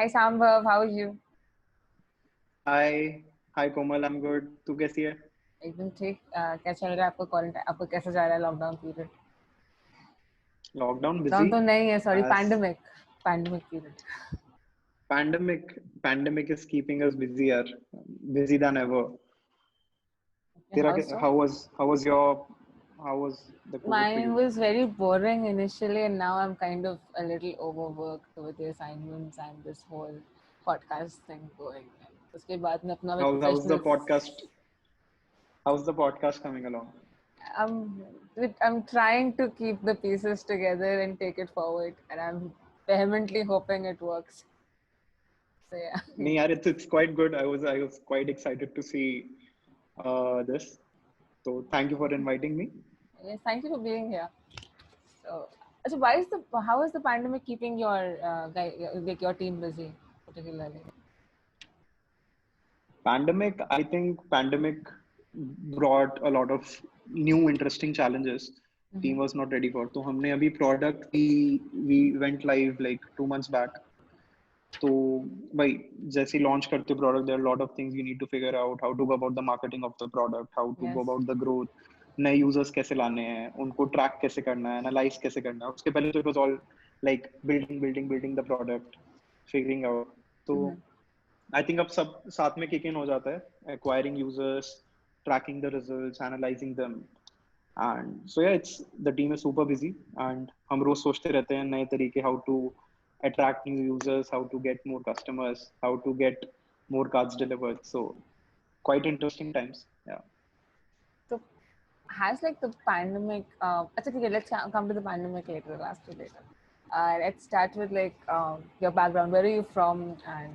Hi Sambhav, how are you? Hi hi Komal, I am good. तू कैसी है? एकदम ठीक। क्या चल रहा है आपका क्वारंटाइन? आपको कैसा जा रहा है lockdown period? Lockdown lockdown busy तो नहीं है, sorry, as pandemic. Pandemic period. Pandemic is keeping us busy यार, बिजी देन एवर। तेरा how so? How was your how was the Covid for Mine you? was very boring initially, and now I'm kind of a little overworked with the assignments and this whole podcast thing going. उसके बाद मैं अपना How's the professional podcast? How's the podcast coming along? I'm I'm trying to keep the pieces together and take it forward, and I'm vehemently hoping it works. So yeah. नहीं यार, it's quite good. I was quite excited to see this. So thank you for inviting me. Yes, thank you for being here. So why is the how is the pandemic keeping your like your team busy particularly? I think pandemic brought a lot of new interesting challenges team was not ready for. तो हमने अभी product we went live like 2 months back. तो भाई जैसे launch करते product, there are lot of things you need to figure out, how to go about the marketing of the product, how to Yes. Go about the growth, नए users कैसे लाने हैं, उनको track कैसे करना है, एनालाइज कैसे करना है। उसके पहले तो it was all like building the product, figuring out. तो आई थिंक अब सब साथ में किक इन हो जाता है, acquiring users, tracking the results, analysing them. And so या it's the team is super busy and हम रोज सोचते रहते हैं नए तरीके, how to attract new users, how to get more customers, how to get more cards delivered. So quite interesting times. Yeah. So has like the pandemic okay, let's come to the pandemic later. Last two later. Let's start with like your background. Where are you from, and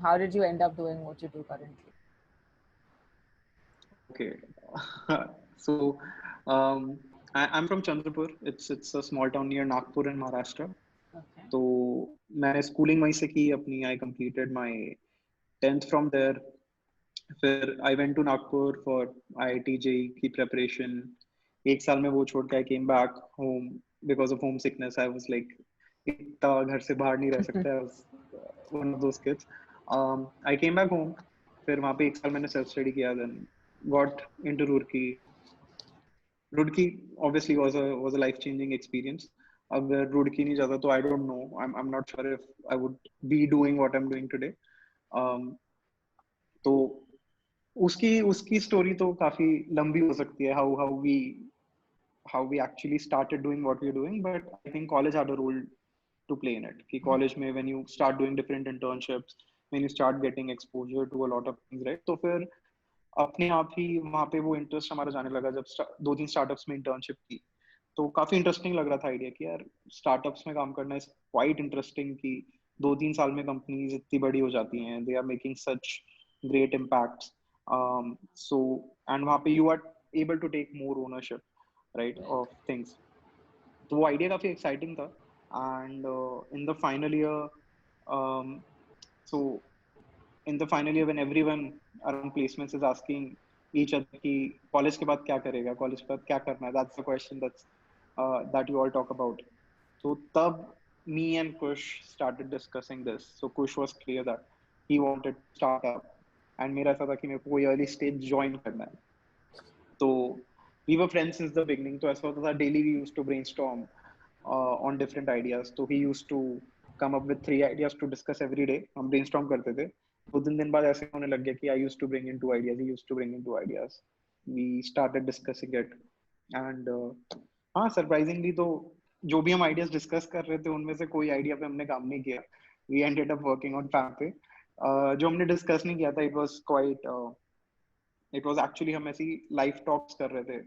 how did you end up doing what you do currently? Okay. so I'm from Chandrapur. It's a small town near Nagpur in Maharashtra. Okay. तो मैंने schooling वहीं से की अपनी। आई completed my 10th from there. फिर I went to Nagpur for IIT JEE की प्रिपरेशन। एक साल में वो छोड़ के I came back home because of home sickness. I was like इतना घर से बाहर नहीं रह सकता। I was one of those kids. I came back home. फिर वहाँ पे एक साल मैंने सेल्फ स्टडी किया, then got into Roorkee. Roorkee obviously was a life changing experience. अगर रुड़की नहीं जाता तो I don't know, I'm not sure if I would be doing what I'm doing today. तो उसकी उसकी स्टोरी तो काफी लंबी हो सकती है, how we actually started doing what we're doing, but I think college had a role to play in it. कि college में when you start doing different internships, when you start getting exposure to a lot of things, right? तो फिर अपने आप ही वहाँ पे वो interest हमारा जाने लगा। जब 2-3 स्टार्टअप्स में इंटर्नशिप की तो काफी इंटरेस्टिंग लग रहा था आइडिया कि यार स्टार्टअप्स में काम करना इज क्वाइट इंटरेस्टिंग। कि 2-3 साल में कंपनीज इतनी बड़ी हो जाती हैं, they are making such great impacts. So and वहाँ पे you are able to take more ownership, right, of things. तो वो आइडिया काफी एक्साइटिंग था। And in the final year, so in the final year when everyone around placements is asking each other कि college के बाद क्या करेगा, college के बाद क्या करना है, that's the question that you all talk about. So तब me and Kush started discussing this. So Kush was clear that he wanted to start up and मेरा ऐसा था कि मेरे को कोई early stage join करना है। तो we were friends since the beginning. तो ऐसा होता था daily we used to brainstorm on different ideas. तो he used to come up with 3 ideas to discuss every day. हम brainstorm करते थे। 2-3 दिन बाद ऐसे होने लग गया कि I used to bring in 2 ideas, he used to bring in 2 ideas. We started discussing it and हाँ सरप्राइजिंगली तो जो भी हम आइडियाज डिस्कस कर रहे थे उनमें से कोई आइडिया पे हमने काम नहीं किया। We ended up working on fam पे। जो हमने डिस्कस नहीं किया था, it was actually हम ऐसी लाइव टॉक्स कर रहे थे,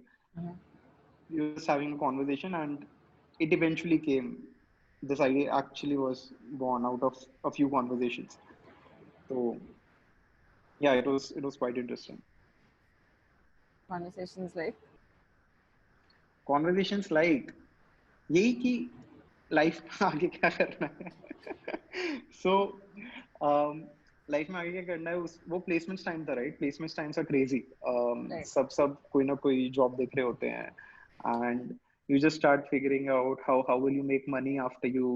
just having a conversation, and it eventually came. This idea actually was born out of a few conversations. So yeah, it was quite interesting. Conversations like यही कि life में आगे क्या करना है। सो लाइफ में आगे क्या करना है, वो प्लेसमेंट्स टाइम था, right? Placements times are crazy. right. सब कोई ना कोई जॉब देख रहे होते हैं and you just start figuring out how will you make money after you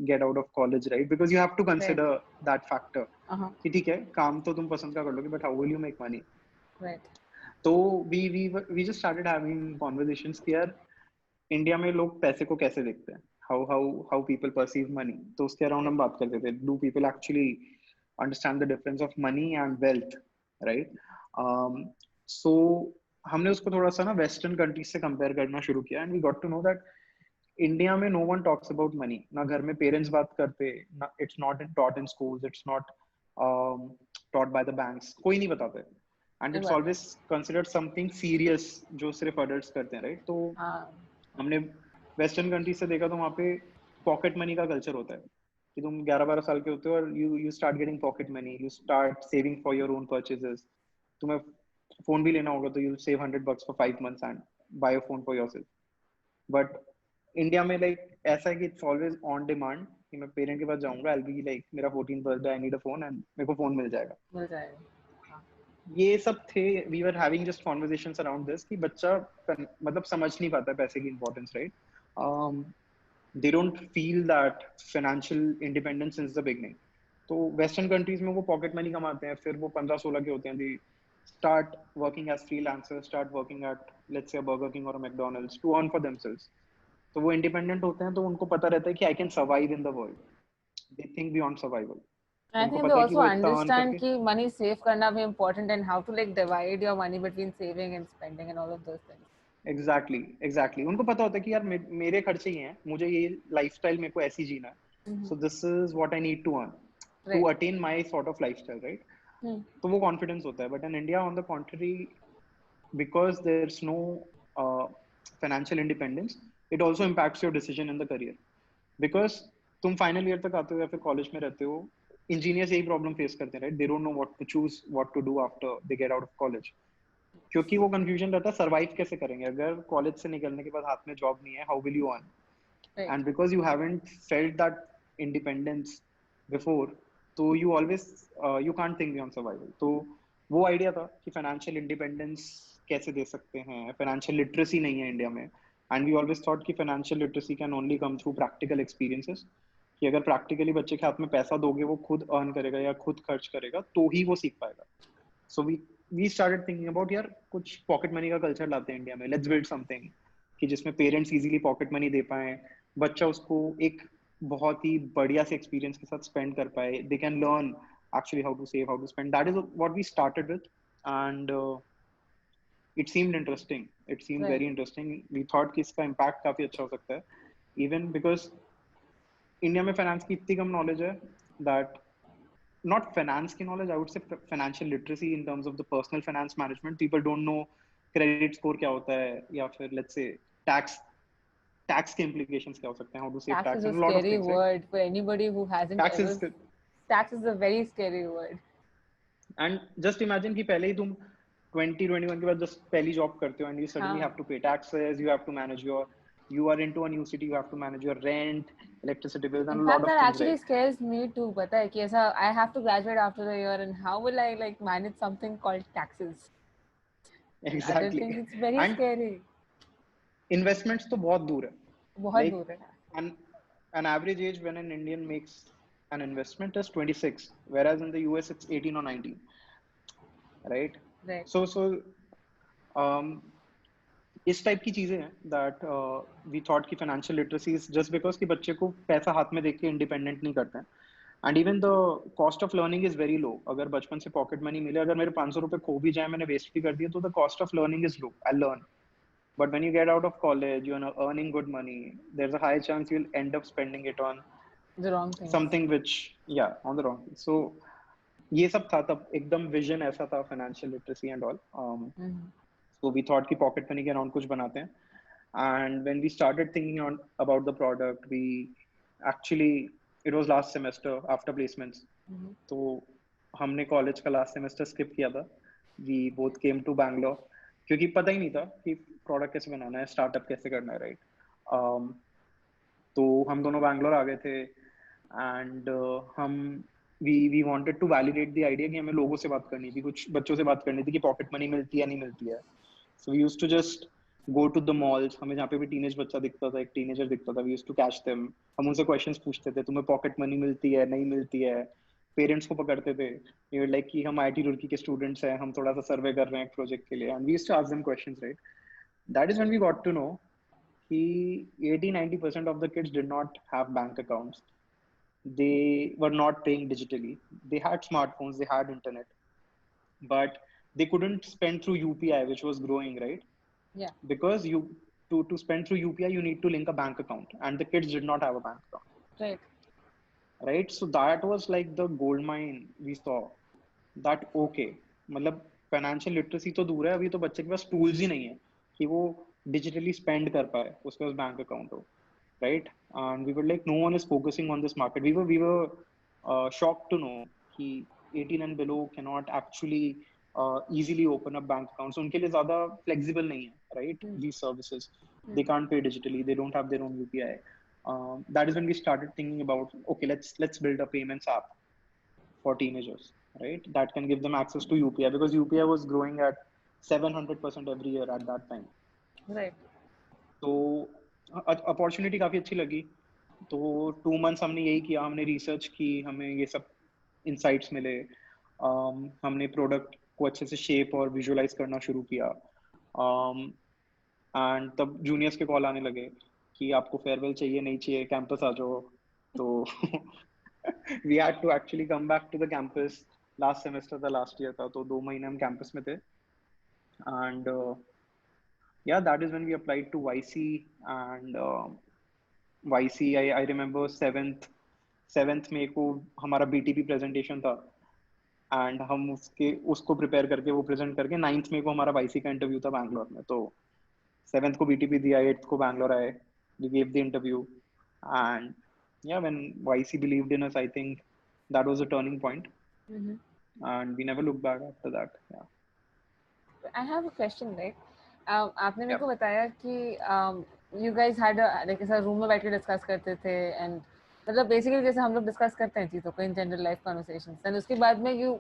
get out of college, right? Because you have to Right. consider that factor Uh-huh. कि ठीक है काम तो तुम पसंद का कर लोगे, but how will you make money? Right. तो we just started having conversations कि यार इंडिया में लोग पैसे को कैसे देखते हैं, how people perceive money. तो उसके अराउंड हम Right. बात करते थे, do people actually understand the difference of money and wealth, right? So हमने उसको थोड़ा सा ना वेस्टर्न कंट्रीज से कंपेयर करना शुरू किया, and we got to know that India में no one talks about money. ना घर में पेरेंट्स बात करते, ना it's not taught in schools, it's not taught by the banks, कोई नहीं बताते. एंड नहीं इट्स बात है. ऑलवेज कंसिडर्ड समथिंग सीरियस जो सिर्फ अडल्ट्स करते हैं, राइट? तो हाँ. हमने वेस्टर्न कंट्रीज से देखा तो वहाँ पे पॉकेट मनी का कल्चर होता है कि तुम 11-12 साल के होते हो और you start getting pocket money, you start saving for your own purchases. तुम्हें फोन भी लेना होगा तो you save $100 for 5 months and buy a phone for yourself. But India में लाइक ऐसा है कि इट्स ऑलवेज ऑन डिमांड, कि मैं पेरेंट के पास जाऊंगा, आई बी लाइक मेरा 14th birthday, I need a phone, and मेरे को फोन मिल जाएगा. मिल जाएगा. हाँ. ये सब थे, we were having just conversations around this कि बच्चा मतलब समझ नहीं पाता है पैसे की importance, right? They don't feel that financial independence since the beginning. तो वेस्टर्न कंट्रीज में वो पॉकेट मनी कमाते हैं, फिर वो 15-16 के होते हैं, दे start working as freelancers, start working at let's say a Burger King or a McDonald's to earn for themselves. तो वो इंडिपेंडेंट होते हैं, तो उनको पता रहता है कि I can survive in the world. They think beyond survival. I उनको think they पता है कि also वो इतना अर्न understand करके कि money save करना भी important and how to like divide your money between saving and spending and all of those things. Exactly उनको पता होता है कि यार मेरे खर्चे ही हैं, मुझे ये लाइफस्टाइल मेरे को ऐसी जीना है, Mm-hmm. So this is what I need to earn to Right. Attain my sort of lifestyle, right? Hmm. तो वो कॉन्फिडेंस होता है. But in India on the contrary, because there's no financial independence, it also impacts your decision in the career. Because तुम final year तक आते हो या फिर कॉलेज में रहते हो, इंजीनियर्स यही प्रॉब्लम फेस करते हैं, right? They don't know what to choose, what to do after they get out of college. क्योंकि वो कंफ्यूजन रहता है सर्वाइव कैसे करेंगे अगर कॉलेज से निकलने के बाद हाथ में जॉब नहीं है, how will you earn? Right. And because you haven't felt that independence before, तो you always you can't think beyond survival. तो वो आइडिया था कि फाइनेंशियल इंडिपेंडेंस कैसे दे सकते हैं, फाइनेंशियल लिटरेसी नहीं है इंडिया में, एंड वी ऑलवेज थॉट कि financial literacy can only come through practical experiences, कि अगर प्रैक्टिकली बच्चे के हाथ में पैसा दोगे, वो खुद अर्न करेगा या खुद खर्च करेगा, तो ही वो सीख पाएगा. So we started thinking about यार कुछ पॉकेट मनी का कल्चर लाते हैं इंडिया में, लेट्स बिल्ड समथिंग कि जिसमें पेरेंट्स इजीली पॉकेट मनी दे पाए, बच्चा उसको एक बहुत ही बढ़िया से एक्सपीरियंस के साथ स्पेंड कर पाए, they can learn actually how to save, how to spend. That is what we started with, and it seemed interesting. It seemed Right. very interesting. We thought कि इसका impact काफी अच्छा हो सकता है, even because इंडिया में finance की इतनी कम नॉलेज है that not finance की knowledge, I would say financial literacy in terms of the personal finance management. People don't know credit score क्या होता है, या फिर let's say tax के implications क्या हो सकते हैं, how to save Tax is tax, a and a lot of scary things, right? word for anybody who hasn't Tax ever. is, Tax is a very scary word. and just imagine कि पहले ही तुम 20-21 के बाद just पहली job करते हो, and you suddenly हाँ. have to pay taxes, you have to manage your, you are into a new city, you have to manage your rent, electricity bills, In and a fact, lot of that things, actually right? scares me too. पता है कि ऐसा I have to graduate after a year, and how will I like manage something called taxes? I don't Exactly. think it's very And scary. investments तो बहुत दूर है. बहुत Like दूर है. an average age when an Indian makes an investment is 26, whereas in the US it's 18 or 19, right? Right. So um, इस type की चीजें हैं दैट वी थॉट कि financial literacy is just because कि बच्चे को पैसा हाथ में देख के इंडिपेंडेंट नहीं करते हैं, and even the cost of learning is very low. अगर बचपन से पॉकेट मनी मिले, अगर मेरे 500 रुपए खो भी जाए, मैंने वेस्ट भी कर दिया, तो the cost of learning is low, I learn. But when you get out of college, you're earning good money, there's a high chance you'll end up spending it on The wrong things. something which, yeah, on the wrong thing. So ये सब था तब, एकदम vision ऐसा था financial literacy and all. So we thought कि pocket money के around कुछ बनाते हैं, and when we started thinking on about the product, we actually, it was last semester after placements. तो हमने कॉलेज का लास्ट सेमेस्टर स्किप किया था. We both came to Bangalore क्योंकि पता ही नहीं था कि प्रोडक्ट कैसे बनाना है, स्टार्टअप कैसे करना है, राइट? तो हम दोनों बैंगलोर आ गए थे, एंड हम we wanted to validate the idea कि हमें लोगों से बात करनी थी, कुछ बच्चों से बात करनी थी कि पॉकेट मनी मिलती है नहीं मिलती है. So we used to just go to the malls, हमें जहाँ पे भी टीनेज बच्चा दिखता था, एक टीनेजर दिखता था, we used to catch them, हम उनसे क्वेश्चंस पूछते थे, तुम्हें पॉकेट मनी मिलती है नहीं मिलती है, पेरेंट्स को पकड़ते थे, ये लाइक कि हम आईटी रुड़की के स्टूडेंट्स हैं, हम थोड़ा सा सर्वे कर रहे हैं एक प्रोजेक्ट के लिए, and we used to ask them questions, right? That is when we got to know कि 80-90% of the kids did not have bank accounts. They were not paying digitally. They had smartphones, they had internet, but they couldn't spend through UPI, which was growing, right? Yeah. Because you to spend through UPI, you need to link a bank account, and the kids did not have a bank account. Right. Right. So that was like the gold mine we saw. That okay, मतलब financial literacy तो दूर है, अभी तो बच्चे के पास tools ही नहीं है कि वो डिजिटली स्पेंड कर पाए, उसके पास बैंक अकाउंट हो, right? And we were like, no one is focusing on this market. We were shocked to know कि 18 and below cannot actually easily open up bank accounts. उनके लिए ज़्यादा flexible नहीं है, right? These services, they can't pay digitally. They don't have their own UPI. That is when we started thinking about, okay, let's build a payments app for teenagers, right? That can give them access to UPI, because UPI was growing at 700% every year at that time. Right. तो opportunity काफी अच्छी लगी, तो 2 months हमने यही किया, हमने research की, हमें ये सब इंसाइट्स मिले, हमने प्रोडक्ट को अच्छे से शेप और विजुअलाइज करना शुरू किया, एंड तब जूनियर्स के कॉल आने लगे कि आपको फेयरवेल चाहिए नहीं चाहिए, कैंपस आ जाओ, तो we had to actually come back to the campus. Last semester था, लास्ट ईयर था, तो 2 महीने हम कैंपस में थे, and yeah, that is when we applied to YC, and YC, I remember 7th May को हमारा BTP presentation था, and हम उसको prepare करके वो present करके 9th May को हमारा YC का interview था बैंगलोर में, तो 7th को BTP दिया, 8th को बैंगलोर आए, we gave the interview, and yeah, when YC believed in us, I think that was a turning point, and we never looked back after that. Yeah. I have a question, right? आपने मेरे को बताया कि you guys had a like ऐसा room में बैठ के discuss करते थे, and मतलब बेसिकली जैसे हम लोग डिस्कस करते हैं चीज़ों को in general life conversations, and उसके बाद में you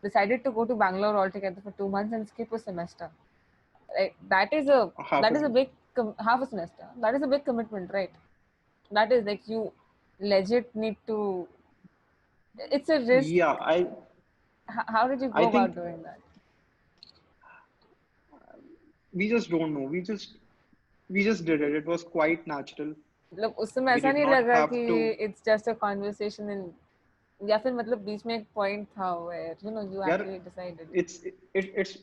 decided to go to Bangalore altogether for 2 months and skip a semester. Like that is a big half a semester. That is a big commitment, right? That is like you legit need to. It's a risk. Yeah, How did you go about doing that? We just don't know. We just did it. It was quite natural. मतलब उस समय ऐसा नहीं लगा कि it's just a conversation in, या फिर मतलब बीच में एक point था where you know you actually decided.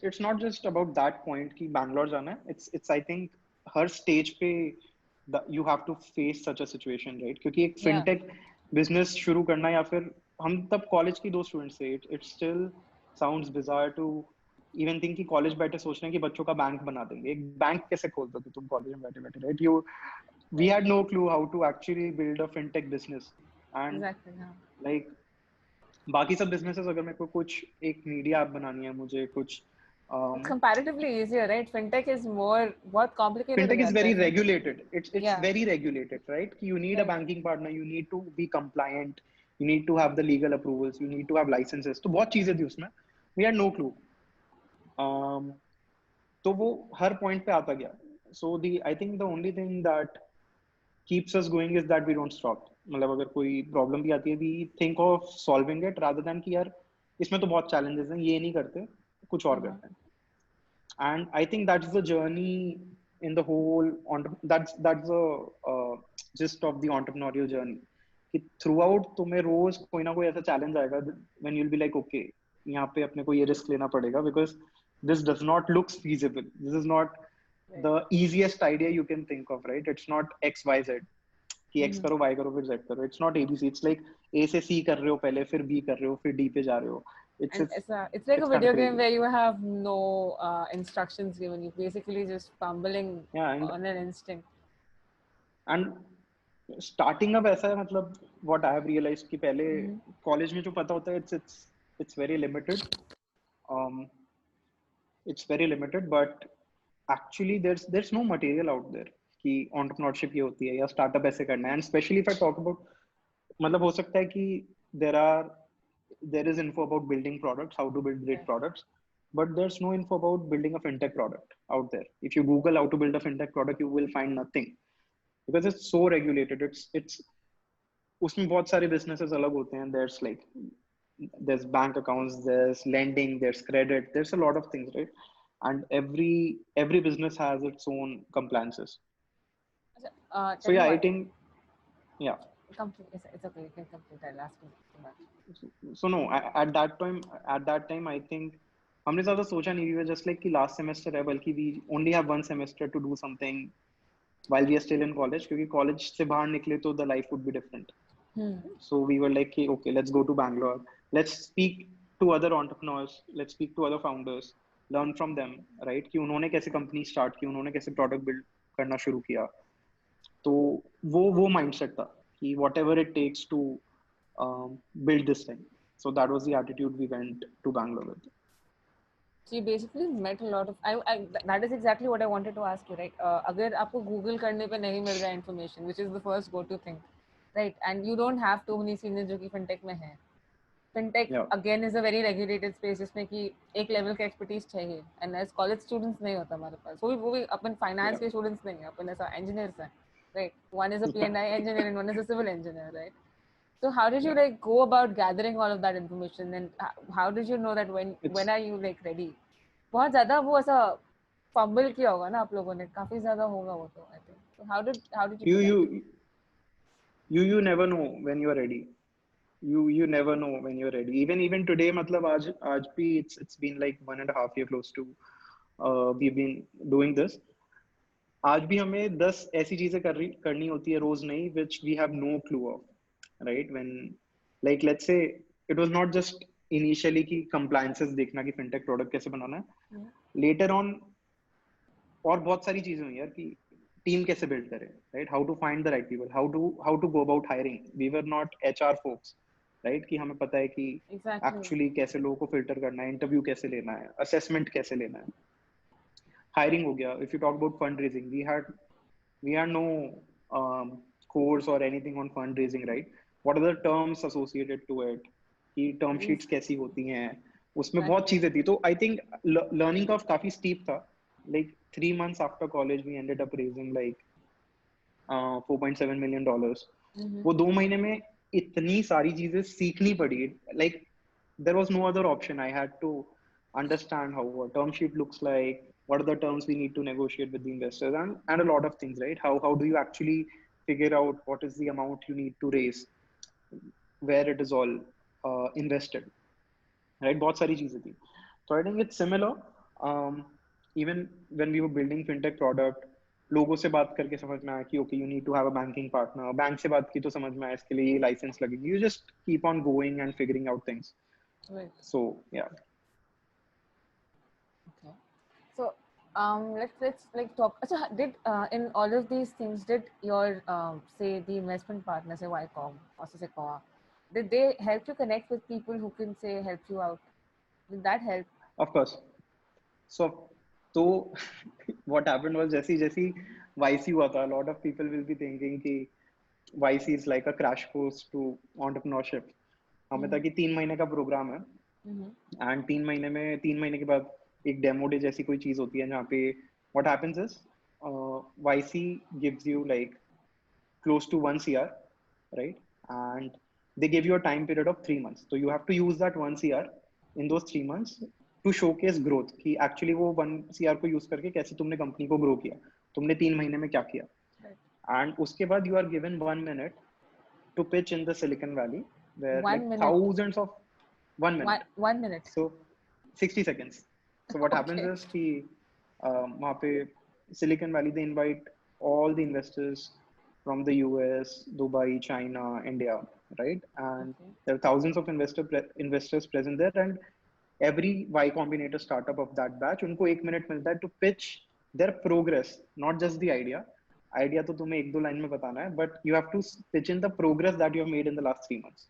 It's not just about that point कि बैंगलोर जाना है. It's I think her stage पे you have to face such a situation, right? क्योंकि एक fintech business शुरू करना, या फिर हम तब कॉलेज की 2 स्टूडेंट्स थे, it still sounds bizarre to even think कि कॉलेज बैठे सोच रहे हैं कि बच्चों का बैंक बना देंगे. एक बैंक कैसे खोल दोगे तुम कॉलेज में बैठे, right? We had no clue how to actually build a fintech business, and exactly, like बाकी सब businesses, अगर मेरे को कुछ एक मीडिया ऐप बनानी है, मुझे कुछ it's comparatively easier, right? Fintech is more complicated. Fintech is very regulated. It's very regulated, right? You need a banking partner, you need to be compliant, you need to have the legal approvals, you need to have licenses. तो बहुत चीजें थी उसमें. We had no clue. तो वो हर point पे आता गया. So I think the only thing that keeps us going is that we don't stop. मतलब अगर कोई प्रॉब्लम भी आती है, we think of solving it rather than कि यार इसमें तो बहुत challenges हैं, ये नहीं करते, कुछ और करते हैं. And I think that's the journey in the whole, that's the gist of the entrepreneurial journey. कि throughout तुम्हें रोज कोई ना कोई ऐसा challenge आएगा when you'll be like, okay, यहाँ पे अपने को ये risk लेना पड़ेगा, because this does not look feasible. This is not the easiest idea you can think of, right? It's not XYZ कि X करो, Y करो, फिर Z करो. It's not ABC. It's like A से C कर रहे हो पहले, फिर B कर रहे हो, फिर D पे जा रहे हो. It's like a video game where you have no instructions given. You basically just fumbling on an instinct. And starting up ऐसा है, मतलब what I have realized कि पहले college में जो पता होता है, it's very limited. It's very limited, but actually there's no material out there कि entrepreneurship ये होती है या startup ऐसे करना है. And especially if I talk about, मतलब हो सकता है कि there is info about building products, how to build great products, but there's no info about building a fintech product out there. If you Google how to build a fintech product, you will find nothing because it's so regulated. It's उसमें बहुत सारे businesses अलग होते हैं. There's bank accounts, there's lending, there's credit, there's a lot of things, right? And every business has its own compliances. So tell me yeah, I what. think yeah. Complete. It's okay. You can complete. I'll ask you too much. So no, at that time I think हमने ज़्यादा सोचा नहीं. We were just like कि last semester है, बल्कि we only have one semester to do something while we are still in college, क्योंकि college से बाहर निकले तो the life would be different. So we were like, okay, let's go to Bangalore. Let's speak to other entrepreneurs. Let's speak to other founders. Learn from them, right? कि उन्होंने कैसे company start की, उन्होंने कैसे product build करना शुरू किया. तो वो mindset था कि whatever it takes to build this thing. So that was the attitude we went to Bangalore with. So you basically met a lot of. That is exactly what I wanted to ask you, right? अगर आपको Google करने पे नहीं मिल रहा है information, which is the first go-to thing, right? And you don't have too many seniors जो कि fintech में हैं. Fintech again is a very regulated space जिसमें कि एक level का expertise चाहिए. And as college students नहीं होता हमारे पास. वो भी अपन finance के students नहीं हैं. अपन ऐसा engineers हैं, right? One is a P&I engineer and one is a civil engineer, right? So how did you like go about gathering all of that information, and how did you know that when are you like ready? बहुत ज़्यादा वो ऐसा fumble किया होगा ना आप लोगों ने, काफी ज़्यादा होगा वो तो I think. So how did you do that? You never know when you are ready. You never know when you're ready. Even today, मतलब आज भी it's been like 1.5 years close to we've been doing this. आज भी हमें 10 ऐसी चीजें करनी होती है रोज नहीं, which we have no clue of, right? When like let's say it was not just initially कि compliances देखना कि fintech product कैसे बनाना है. Later on और बहुत सारी चीजें हुई यार कि टीम कैसे बिल्ड करें, right? How to find the right people, how to go about hiring. We were not HR folks, right? कि हमें पता है कि actually कैसे लोगों को filter करना है, इंटरव्यू कैसे लेना है, assessment कैसे लेना है. Hiring हो गया. If you talk about fundraising, we had no course or anything on fundraising, right? What are the terms associated to it? कि term sheets कैसी होती हैं, उसमें बहुत चीजें थी. तो I think learning curve काफी steep था. Like 3 months after college, we ended up raising like $4.7 million. वो 2 महीने में इतनी सारी चीजें सीखनी पड़ी. Like there was no other option. I had to understand how a term sheet looks like, what are the terms we need to negotiate with the investors, and a lot of things, right? How do you actually figure out what is the amount you need to raise, where it is all invested, right? बहुत सारी चीजें थी. So I think it's similar. Even when we were building fintech product, लोगों से बात करके समझ में आया कि okay, you need to have a banking partner. Bank से बात की तो समझ में आया इसके लिए ये license लगेगी. You just keep on going and figuring out things. Right. So yeah. Okay. So let's like talk. So did in all of these things, did your say the investment partner, say YCOM or say Sequoia, did they help you connect with people who can say help you out? Did that help? Of course. So what happened was जैसी YC हुआ था, a lot of people will be thinking कि YC is like a crash course to entrepreneurship. हमें था कि 3 महीने का programme है, and 3 महीने के बाद एक डेमो डे जैसी कोई चीज होती है जहाँ पे what happens is YC gives you like close to 1 CR, right? And they give you a time period of 3 months. So you have to use that 1 CR in those 3 months to showcase growth कि actually वो 1 CR को use करके कैसे तुमने company को grow किया, तुमने 3 महीने में क्या किया. And उसके बाद you are given 1 minute to pitch in the Silicon Valley where like thousands of 1 minute. 1 minute. So 60 seconds. So what happens is कि वहाँ पे Silicon Valley they invite all the investors from the US, Dubai, China, India, right? And there are thousands of investors present there, and every Y Combinator startup of that batch, उनको 1 minute मिलता है to pitch their progress, not just the idea. Idea तो तुम्हें 1-2 line में बताना है, but you have to pitch in the progress that you have made in the last 3 months,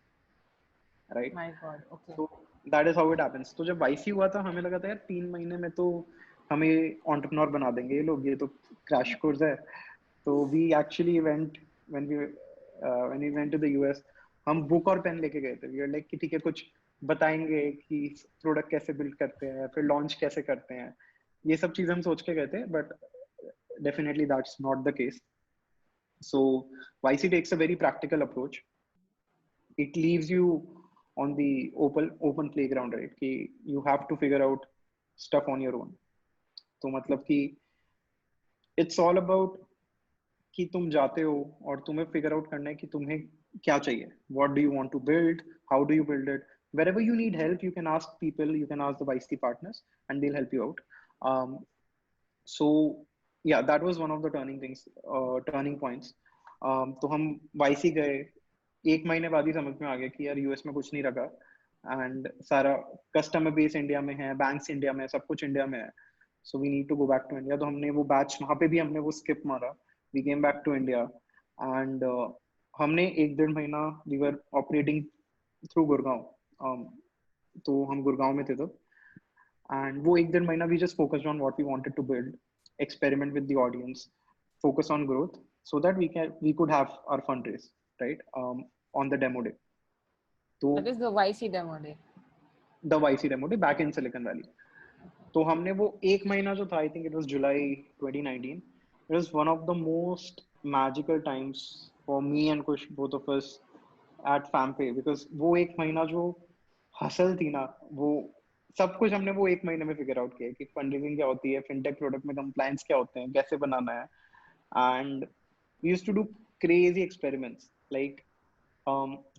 right? My God, okay. So that is how it happens. तो जब YC हुआ था हमें लगा था यार 3 महीने में तो हमें entrepreneur बना देंगे ये लोग, ये तो crash course है. So we actually went when we went to the US, हम बुक और पेन लेके गए थे. We were like कि ठीक है कुछ बताएंगे कि प्रोडक्ट कैसे बिल्ड करते हैं, फिर लॉन्च कैसे करते हैं, ये सब चीजें हम सोच के गए थे, but definitely that's not the case. So YC takes a very practical approach. It leaves you on the open playground, right? कि you have to figure out stuff on your own. तो मतलब कि it's all about कि तुम जाते हो और तुम्हें फिगर आउट करना है कि तुम्हें क्या चाहिए, what do you want to build, how do you build it, wherever you need help you can ask people, you can ask the YC partners and they'll help you out. So yeah, that was one of the turning points. तो हम YC गए, एक महीने बाद ही समझ में आ गया कि यार यूएस में कुछ नहीं रखा, एंड सारा कस्टमर बेस इंडिया में है, बैंक्स इंडिया में है, सब कुछ इंडिया में है, so we need to go back to India. तो हमने वो बैच वहाँ पे भी हमने वो स्किप मारा, we came back to India and हमने एक डेढ़ महीना we were operating through Gurgaon. तो हम गुड़गांव में थे तब, and वो एक डेढ़ महीना we just focused on what we wanted to build, experiment with the audience, focus on growth so that we could have our fundraise, right, on the demo day. तो That is the YC demo day. the YC demo day back in Silicon Valley. तो हमने वो एक महीना जो था, I think it was July 2019, it was one of the most magical times for me and Kush, both of us at FamPay, because वो एक महीना जो हसल थी ना, वो सब कुछ हमने वो एक महीने में फिगर आउट किया कि फंडरेजिंग क्या होती है, फिनटेक प्रोडक्ट में कंप्लायंस क्या होते हैं, कैसे बनाना है, and we used to do crazy experiments. Like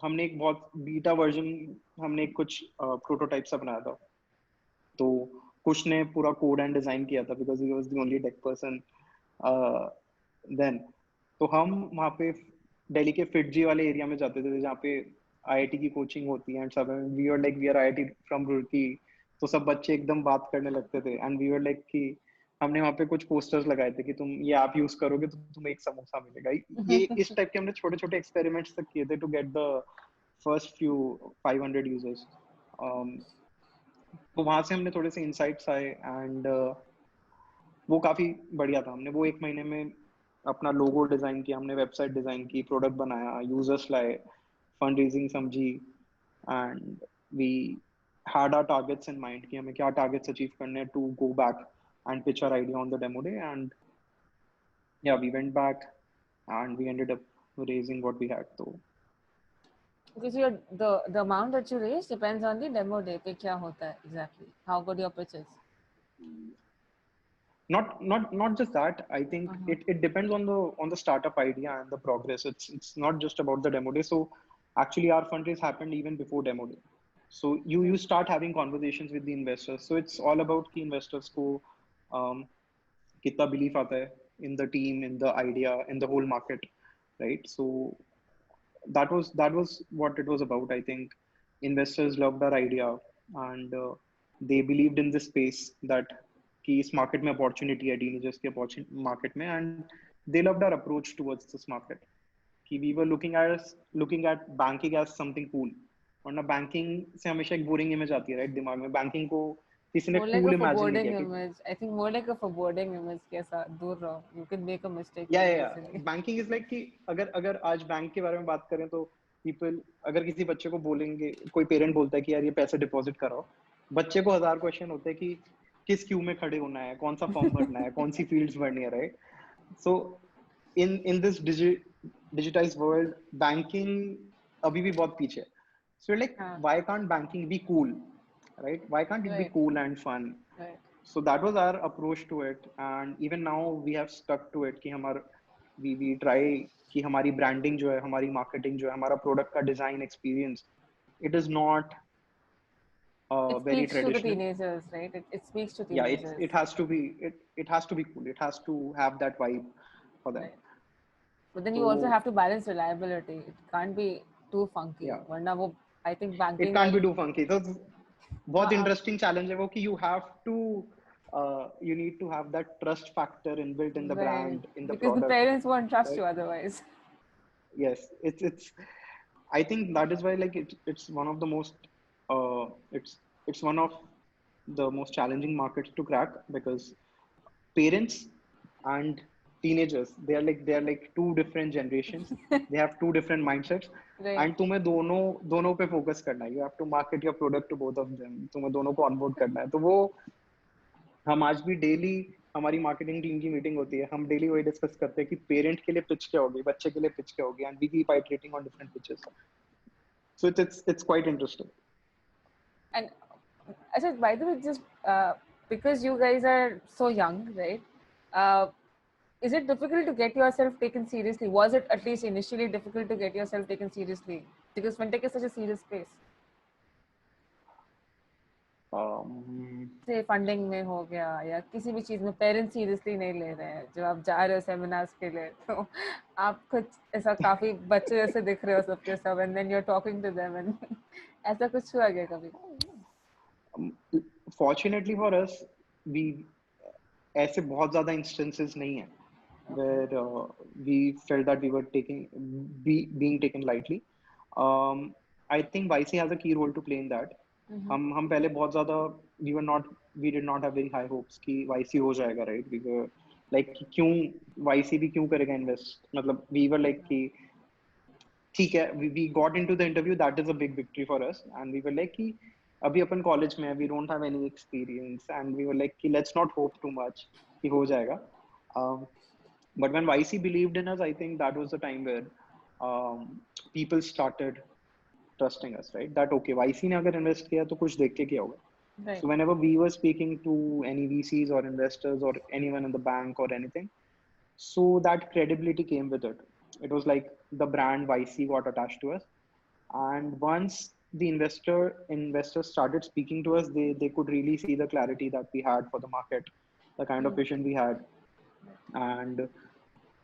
हमने एक बहुत बीटा वर्जन, हमने एक कुछ प्रोटोटाइप सा बनाया था. तो कुछ ने पूरा कोड एंड डिजाइन किया था because he was the only tech person then. तो हम वहाँ पे दिल्ली के फिटजी वाले एरिया में जाते थे जहाँ पे आईआईटी की कोचिंग होती है, एंड सब we are like we are IIT from Roorkee. तो सब बच्चे एकदम बात करने लगते थे, एंड वी वर लाइक कि हमने वहाँ पे कुछ पोस्टर्स लगाए थे कि तुम ये ऐप यूज करोगे तो तुम्हें एक समोसा मिलेगा. ये इस टाइप के हमने छोटे छोटे एक्सपेरिमेंट्स तक किए थे to get the first few 500 users. तो वहां से हमने थोड़े से इंसाइट्स आए, एंड वो काफी बढ़िया था. हमने वो एक महीने में अपना लोगो डिजाइन किया, हमने वेबसाइट डिजाइन की, प्रोडक्ट बनाया, यूजर्स लाए, फंड रेजिंग समझी, and we had our targets in mind कि हमें क्या targets achieve करने हैं to go back and pitch our idea on the demo day. And yeah, we went back and we ended up raising what we had. So because the amount that you raise depends on the demo day पे क्या होता है exactly, how good your pitch is. Not just that. I think it depends on the startup idea and the progress. It's not just about the demo day. So actually our fundraise happened even before demo day. So you start having conversations with the investors. So it's all about key investors को कितना belief आता है in the team, in the idea, in the whole market, right? So that was what it was about. I think investors loved our idea, and they believed in this space that कि इस market में opportunity है, teenagers के market में, and they loved our approach towards this market. कि we were looking at banking as something cool. वरना banking से हमेशा एक बोरिंग इमेज आती है, राइट, दिमाग में. बैंकिंग को किसी ने कूल इमेजिन नहीं किया. I think more like a foreboding image के साथ दूर रहो, you can make a mistake. Yeah. Banking is like कि अगर आज बैंक के बारे में बात करें तो people, अगर किसी बच्चे को बोलेंगे, कोई पेरेंट बोलता है कि यार ये पैसे डिपॉजिट कराओ, बच्चे को 1000 क्वेश्चन होते हैं कि किस क्यू में खड़े होना है, कौन सा फॉर्म भरना है, कौन सी फील्ड्स भरनी है, right. So in this digitised world banking अभी भी बहुत पीछे है. So like, why can't banking be cool, right? Why can't it be cool and fun? Right. So that was our approach to it, and even now we have stuck to it कि we try कि हमारी branding जो है, हमारी marketing जो है, हमारा product का design experience, it is not very traditional. It speaks to the teenagers, right? It speaks to teenagers. Yeah, it has to be cool. It has to have that vibe for them. Right. But then you also have to balance reliability. It can't be too funky. Yeah. वरना वो I think banking. It can't be too funky. So बहुत interesting challenge है वो कि you have to you need to have that trust factor inbuilt in the brand, in the because product. The parents won't trust right? you otherwise. Yes, it's. I think that is why like it's one of the most it's one of the most challenging markets to crack, because parents and teenagers. They are like two different generations. They have two different mindsets. Right. And तुम्हें दोनों पे focus करना है. You have to market your product to both of them. तुम्हें दोनों को onboard करना है. तो वो हम आज भी डेली हमारी मार्केटिंग टीम की मीटिंग होती है. हम डेली वही डिस्कस करते हैं कि पेरेंट के लिए पिच क्या होगी, बच्चे के लिए पिच क्या होगी, and we keep iterating on different pitches. So it's quite interesting. And I said, by the way, just because you guys are so young, right? Is it difficult to get yourself taken seriously? Was it at least initially difficult to get yourself taken seriously? Because fintech is such a serious space. से funding में हो गया या किसी भी चीज में parents seriously नहीं ले रहे हैं, जो आप जा रहे हो सेमिनार्स के लिए, तो आप कुछ ऐसा काफी बच्चे जैसे दिख रहे हो सबके सब, and then you are talking to them, and ऐसा कुछ हुआ क्या कभी? Fortunately for us, we ऐसे बहुत ज़्यादा instances नहीं हैं where we felt that we were being taken lightly. I think YC has a key role to play in that. हम पहले बहुत ज़्यादा we did not have very high hopes कि YC हो जाएगा, right? We were like क्यों YC भी क्यों करेगा invest? मतलब we were like कि ठीक है, we got into the interview, that is a big victory for us, and we were like कि अभी अपन कॉलेज में है, we don't have any experience, and we were like कि let's not hope too much कि हो जाएगा. But when YC believed in us, I think that was the time where people started trusting us, right? That okay, YC ने अगर invest किया तो कुछ देख के किया होगा. Right. So whenever we were speaking to any VCs or investors or anyone in the bank or anything, so that credibility came with it. It was like the brand YC got attached to us, and once the investors started speaking to us, they could really see the clarity that we had for the market, the kind of vision we had, and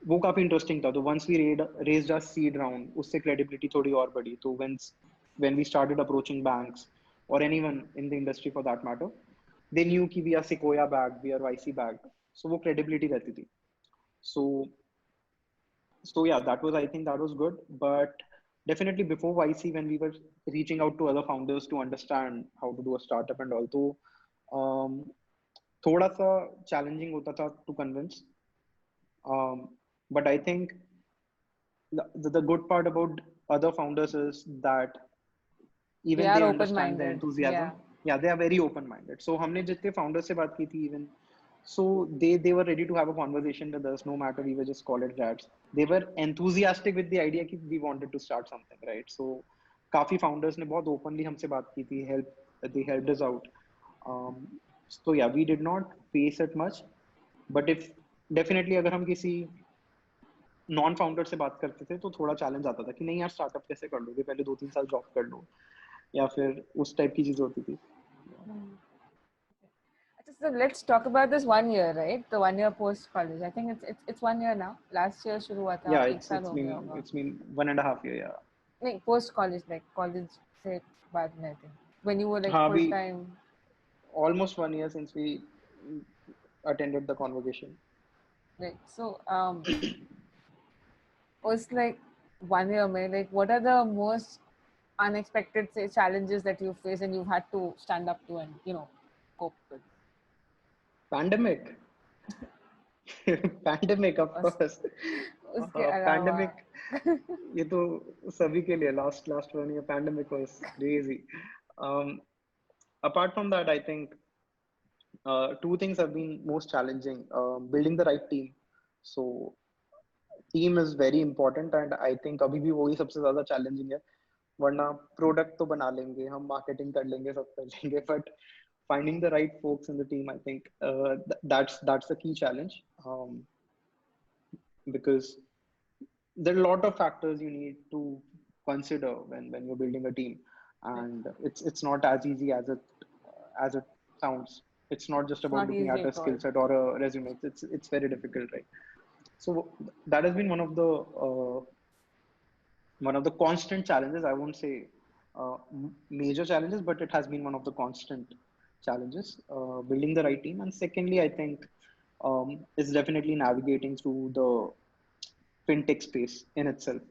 वो काफी interesting था. तो once we raised our seed round, उससे credibility थोड़ी और बढ़ी. तो when we started approaching banks or anyone in the industry for that matter, they knew कि we are Sequoia backed, we are YC backed. So वो credibility रहती थी. So yeah, I think that was good. But definitely before YC, when we were reaching out to other founders to understand how to do a startup and all, तो थोड़ा सा challenging होता था to convince. But I think the good part about other founders is that even they understand the enthusiasm. Yeah, they are very open-minded. So हमने जितने founders से बात की थी, even so they were ready to have a conversation with us, no matter we were just college grads. They were enthusiastic with the idea कि we wanted to start something, right? So काफी founders ने बहुत openly हमसे बात की थी, they helped us out. So yeah, we did not face it much. But if definitely अगर हम किसी नॉन फाउंडर से बात करते थे तो थोड़ा चैलेंज आता था कि नहीं यार स्टार्टअप कैसे कर लोगे, पहले 2-3 साल जॉब कर लो, या फिर उस टाइप की चीज होती थी. So let's talk about this 1 year, right? The 1 year post college. I think it's 1 year now. Last year शुरू हुआ था. Yeah, it's been 1.5 years. Yeah. नहीं, post college, like college से बाद में, I think when you were like full time. Almost 1 year since we attended the convocation. Right. So was like 1 year में, like what are the most unexpected say challenges that you face and you've had to stand up to and cope with? Pandemic. Pandemic, of course. Pandemic. ये तो सभी के लिए last 1 year pandemic was crazy. Apart from that, I think two things have been most challenging. Building the right team. So team is very important, and I think अभी भी वही सबसे ज़्यादा challenging है. वरना product तो बना लेंगे, हम marketing कर लेंगे, सब कर लेंगे, but finding the right folks in the team, I think that's the key challenge, because there are a lot of factors you need to consider when you're building a team, and it's not as easy as it sounds. It's not just about looking at a skill set or a resume. It's very difficult, right? So that has been one of the constant challenges. I won't say major challenges, but it has been one of the constant challenges, building the right team. And secondly, I think is definitely navigating through the fintech space in itself.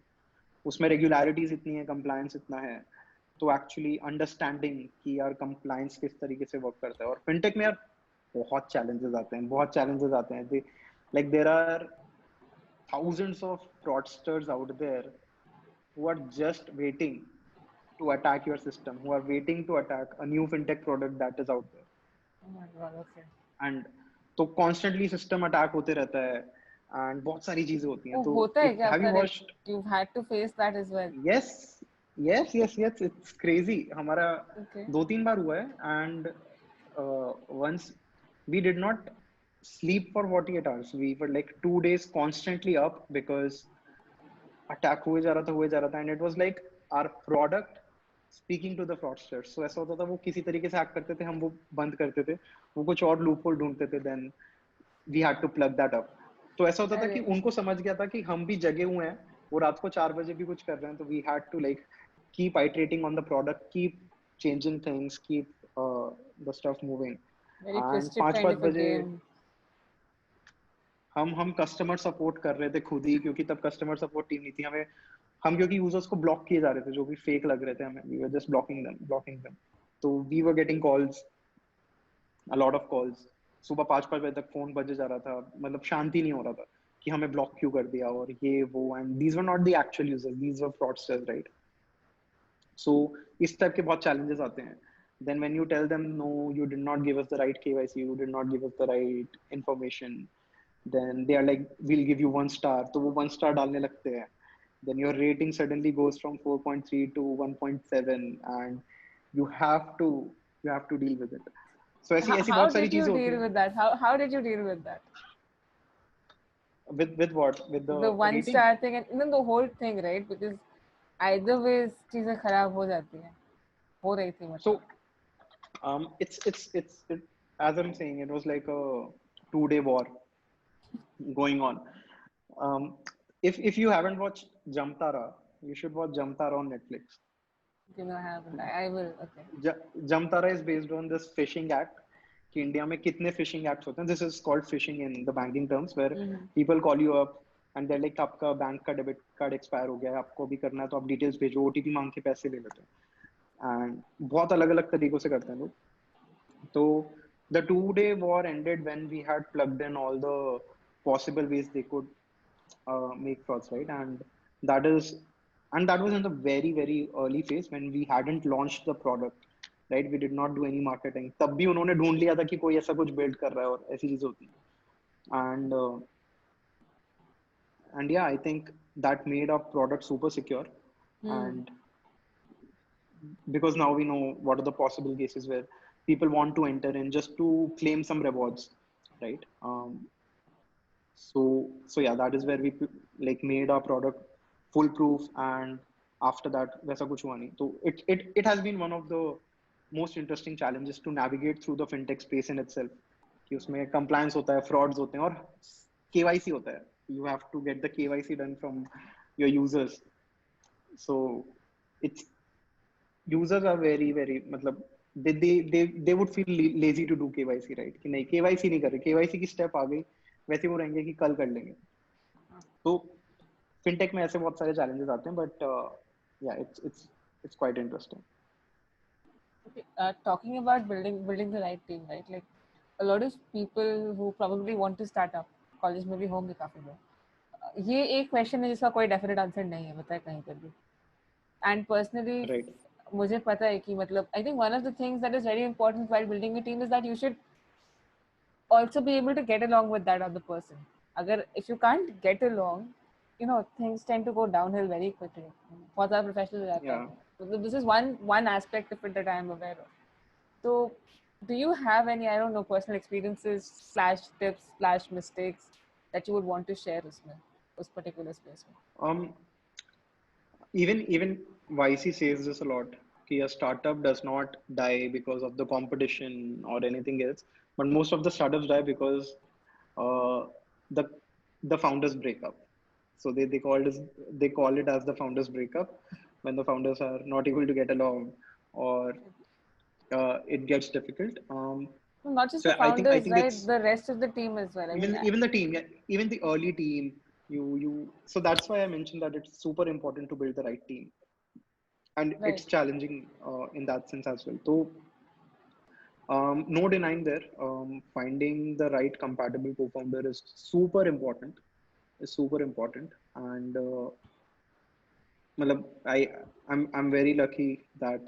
उसमें regularities इतनी है, compliance इतना है, तो actually understanding कि यार compliance किस तरीके से work करता है. और fintech में यार बहुत challenges आते हैं. Like there are thousands of fraudsters out there who are just waiting to attack your system, who are waiting to attack a new fintech product that is out there. Oh my God, okay. And तो constantly system attack होते रहता है and बहुत सारी चीजें होती हैं. Oh, तो होता है if क्या have you आपका? Like watched? you've had to face that as well. Yes, yes, it's crazy. हमारा Okay. 2-3 बार हुआ है and once we did not sleep for 48 hours. We were like 2 days constantly up because attack हुए जा रहा था and it was like our product speaking to the fraudsters. So ऐसा होता था वो किसी तरीके से हैक करते थे, हम वो बंद करते थे, वो कुछ और लूपहोल ढूंढते थे, then we had to plug that up. तो ऐसा होता था कि अरे उनको समझ गया था कि हम भी जगे हुए हैं, वो रात को 4 बजे भी कुछ कर रहे हैं, तो we had to like keep iterating on the product, keep changing things, keep the stuff moving. very and twisted पाँच kind पाँच of a बजे game. हम कस्टमर सपोर्ट कर रहे थे खुद ही, क्योंकि तब कस्टमर सपोर्ट टीम नहीं थी. हमें हम क्योंकि यूजर्स को ब्लॉक किए जा रहे थे जो भी फेक लग रहे थे हमें, we were just blocking them. तो we were getting calls, a lot of calls. सुबह 5-5 बजे तक फोन बजे जा रहा था, मतलब शांति नहीं हो रहा था कि हमें ब्लॉक क्यों कर दिया और ये वो. And these were not the actual users, these were fraudsters, right? So इस टाइप के बहुत challenges आते हैं. Then when you tell them no, you did not give us the right KYC, you did not give us the right information, then they are like, we'll give you 1 star. तो वो 1 star डालने लगते हैं. Then your rating suddenly goes from 4.3 to 1.7 and you have to deal with it. So ऐसी ऐसी How बहुत सारी did you चीजें होती deal हैं. with that? How did you deal with that? With what? With the The one rating? star thing and even the whole thing, right? Because either ways चीजें खराब हो जाती हैं, हो रही थी मतलब. So it, as I'm saying, it was like a 2-day war going on. Um, if you haven't watched Jamtara, you should watch Jamtara on Netflix. You know, I haven't. I will. Okay. Jamtara is based on this phishing act. कि India में कितने phishing acts होते हैं. This is called phishing in the banking terms, where people call you up and they're like आपका bank का debit card expire हो गया है, आपको भी करना है तो आप डिटेल्स भेजो, ओटीपी मांग के पैसे ले लेते हैं. एंड बहुत अलग अलग तरीकों से करते हैं लोग. तो the 2-day war ended when we had plugged in all the possible ways they could make frauds, right? That is, and that was in the very very early phase when we hadn't launched the product, right? We did not do any marketing. तब भी उन्होंने ढूंढ लिया था कि कोई ऐसा कुछ build कर रहा है और ऐसी चीजें होती हैं. And yeah, I think that made our product super secure. And because now we know what are the possible cases where people want to enter in just to claim some rewards, right? So yeah, that is where we like made our product foolproof, and after that वैसा कुछ हुआ नहीं. So it has been one of the most interesting challenges to navigate through the fintech space in itself. कि उसमें compliance होता है, frauds होते हैं और KYC होता है. You have to get the KYC done from your users. So it's users are very very मतलब they would feel lazy to do KYC, right? कि नहीं KYC नहीं कर रहे, KYC की step आ गई, वैसे वो रहेंगे कि कल कर लेंगे. तो fintech में ऐसे बहुत सारे challenges आते हैं, but yeah, it's quite interesting. Okay, talking about building the right team, right? Like a lot of people who probably want to start up, college में भी होंगे काफी लोग. ये एक क्वेश्चन है जिसका कोई डेफिनेट आंसर नहीं है, बताए कहीं पर भी. And personally Right. मुझे पता है कि मतलब I think one of the things that is very important while building a team is that you should also be able to get along with that other person. Agar if you can't get along, you know, things tend to go downhill very quickly. बहुत ज़्यादा professional हो जाता है. So this is one aspect of it that I am aware of. So do you have any, I don't know, personal experiences / tips / mistakes that you would want to share उस particular space में? Even YC says this a lot. कि a startup does not die because of the competition or anything else, but most of the startups die because uh, the the founders break up. So they call it as the founders breakup, when the founders are not able to get along or it gets difficult. Not just So the I founders, think right? it's The rest of the team as well. I mean, even the team, yeah, even the early team. You So that's why I mentioned that it's super important to build the right team, and right. it's challenging in that sense as well. So no denying there, finding the right compatible co-founder is super important. is super important. And matlab, I'm very lucky that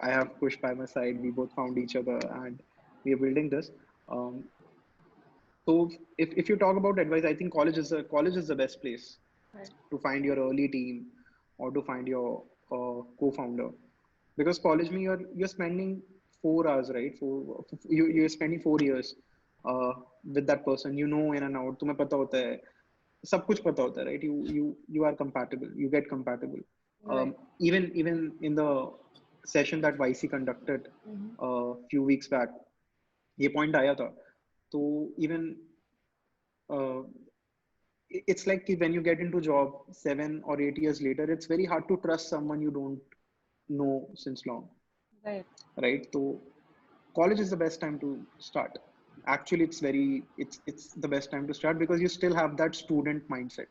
I have Kush by my side. We both found each other, and we are building this. Um, so if you talk about advice, I think college is the best place Right. to find your early team or to find your co-founder, because college me you're spending 4 hours, right? You're spending 4 years uh, with that person. You know in and out. तुम्हें पता होता है, सब कुछ पता होता है, right? You are compatible. You get compatible. Right. Even in the session that YC conducted Mm-hmm. a few weeks back, ये point आया था. तो even uh, it's like कि when you get into job 7 or 8 years later, it's very hard to trust someone you don't know since long, Right. right? So college is the best time to start. Actually, it's the best time to start because you still have that student mindset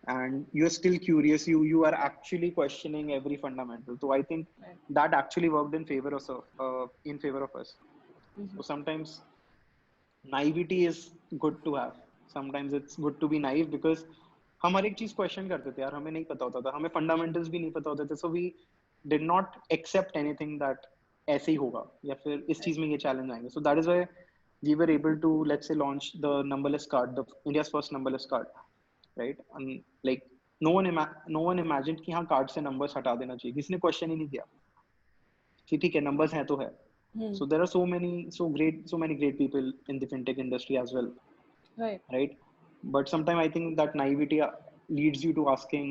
and you're still curious. You are actually questioning every fundamental. So I think Right. that actually worked in favor of us. Mm-hmm. So sometimes naivety is good to have. Sometimes it's good to be naive because हम हर एक चीज question करते थे यार, हमें नहीं पता होता था, हमें फंडामेंटल्स भी नहीं पता होते थे, so we did not accept anything that ऐसे ही होगा या फिर इस Right. चीज में ये चैलेंज आएंगे. So that is why we were able to, let's say, launch the numberless card, the India's first numberless card, right? And like no one imagined कि हाँ कार्ड से नंबर्स हटा देना चाहिए, किसी ने क्वेश्चन ही नहीं किया कि ठीक है नंबर्स हैं तो है. Hmm. So there are so many great people in the fintech industry as well, Right. right? But sometimes I think that naivety leads you to asking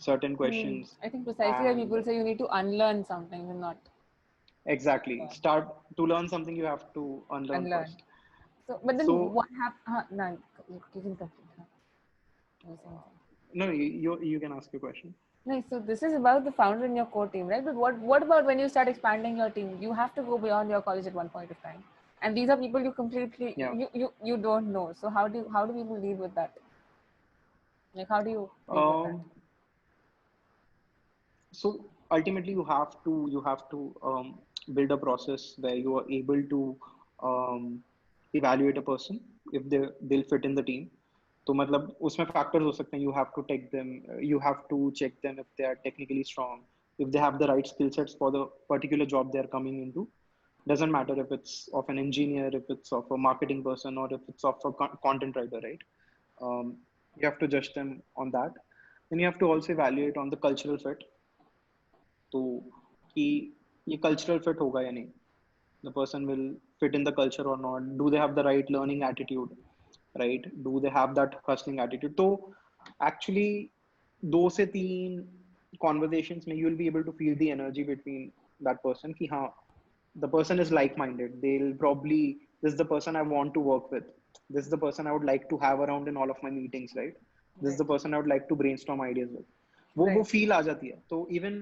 certain Hmm. questions. I think precisely why And people say you need to unlearn something and not exactly, start to learn something, you have to unlearn unlearn. first. So, but then So what happened? No, you can complete. Huh? You were saying something. no, you can ask your question. Nice. So this is about the founder in your core team, right? But what about when you start expanding your team? You have to go beyond your college at one point of time, and these are people you completely Yeah. you don't know. So how do people deal with that? Like how do you deal with that? Um, so ultimately you have to build a process where you are able to evaluate a person if they'll fit in the team. तो मतलब उसमें factors हो सकते हैं. You have to take them. You have to check them if they are technically strong, if they have the right skill sets for the particular job they are coming into. Doesn't matter if it's of an engineer, if it's of a marketing person, or if it's of a content writer, right? You have to judge them on that. Then you have to also evaluate on the cultural fit. तो कि ये cultural fit होगा या नहीं, the person will fit in the culture or not, do they have the right learning attitude, right? Do they have that hustling attitude? So actually 2 से 3 conversations में you will be able to feel the energy between that person कि हाँ the person is like minded, they'll probably, this is the person I want to work with, this is the person I would like to have around in all of my meetings, right? This is Right. the person I would like to brainstorm ideas with. वो Right. feel आ जाती है. तो even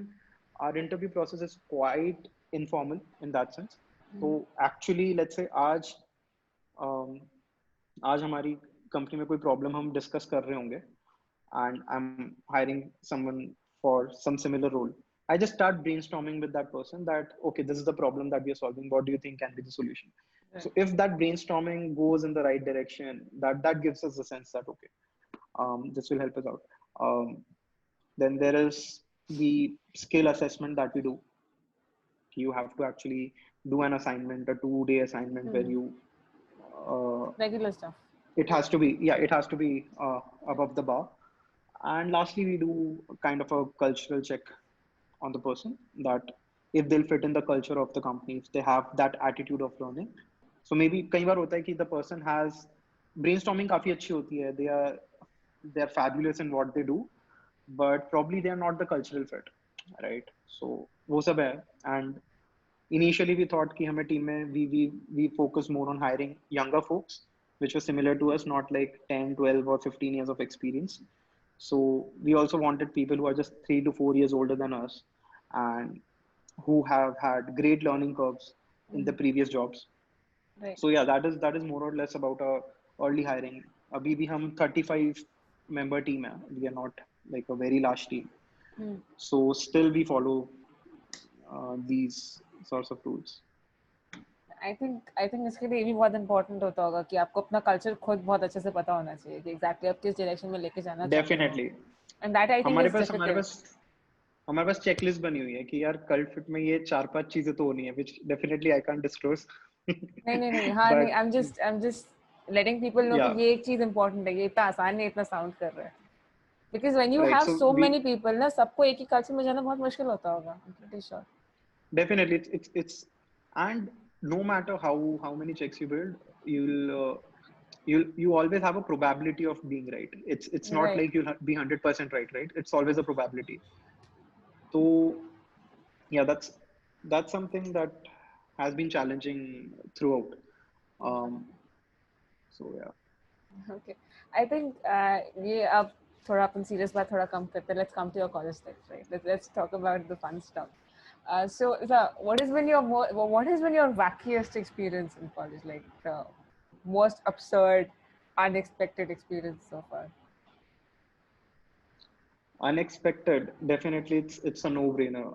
our interview process is quite informal in that sense. So actually let's say um, आज हमारी company में कोई problem हम discuss कर रहे होंगे and I'm hiring someone for some similar role. I just start brainstorming with that person that, okay, this is the problem that we are solving. What do you think can be the solution? Right. So if that brainstorming goes in the right direction, that gives us the sense that, okay, this will help us out. Then there is the skill assessment that we do. You have to actually do an assignment, a 2-day assignment where you Regular stuff. it has to be, yeah, it has to be above the bar. And lastly, we do kind of a cultural check on the person that if they'll fit in the culture of the company, if they have that attitude of learning. So maybe कई बार होता है कि the person has brainstorming काफी अच्छी होती है, they are fabulous in what they do, but probably they are not the cultural fit, right? So वो सब है. And initially we thought कि हमें team में we focus more on hiring younger folks which were similar to us, not like 10, 12 or 15 years of experience. So we also wanted people who are just 3 to 4 years older than us and who have had great learning curves in the previous jobs. Right. So yeah, that is more or less about our early hiring. अभी भी हम 35 member team है. We are not like a very large team. So still we follow these sorts of rules. I think इसके लिए ये भी बहुत important होता होगा कि आपको अपना कल्चर खुद बहुत अच्छे से पता होना चाहिए कि एग्जैक्टली आप किस डायरेक्शन में लेके जाना चाहते हो, definitely and that I think हमारे इज पास हमारे डिफिकल्ट. पास हमारे पास चेकलिस्ट बनी हुई है कि यार कल्ट फिट में ये 4-5 चीजें तो होनी है, which definitely I can't disclose. नहीं नहीं नहीं, हाँ नहीं, But I am just letting people know कि yeah, ये एक चीज इंपॉर्टेंट है, ये इतना आसान नहीं, इतना साउंड कर रहा है. Because when you right. Have So so we many people ना, सबको एक ही कल्चर में जाना बहुत मुश्किल होता होगा. I am pretty sure. definitely it's and no matter how many checks you build, you always have a probability of being right. It's not Right. like you'll be 100% right, right? It's always a probability. So yeah, that's something that has been challenging throughout. Um, so yeah. Okay. I think ये अब थोड़ा अपन serious बात थोड़ा कम करते हैं. Let's come to your college life, right? Let's talk about the fun stuff. So, what has been your wackiest experience in college? Like the most absurd, unexpected experience so far? Unexpected, definitely it's a no-brainer.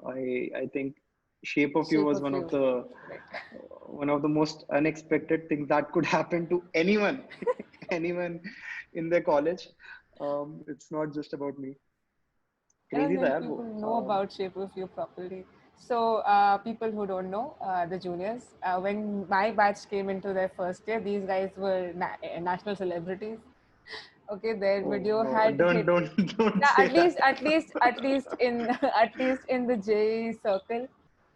I think Shape of You Shape was of You, right? one of the most unexpected things that could happen to anyone, anyone in their college. It's not just about me. I don't Crazy था think यार वो. people know about Shape of You properly. So, people who don't know, the juniors, when my batch came into their first year, these guys were national celebrities. Okay, their Oh video no, had hit. don't Yeah, say that. at least in at least in the JE circle,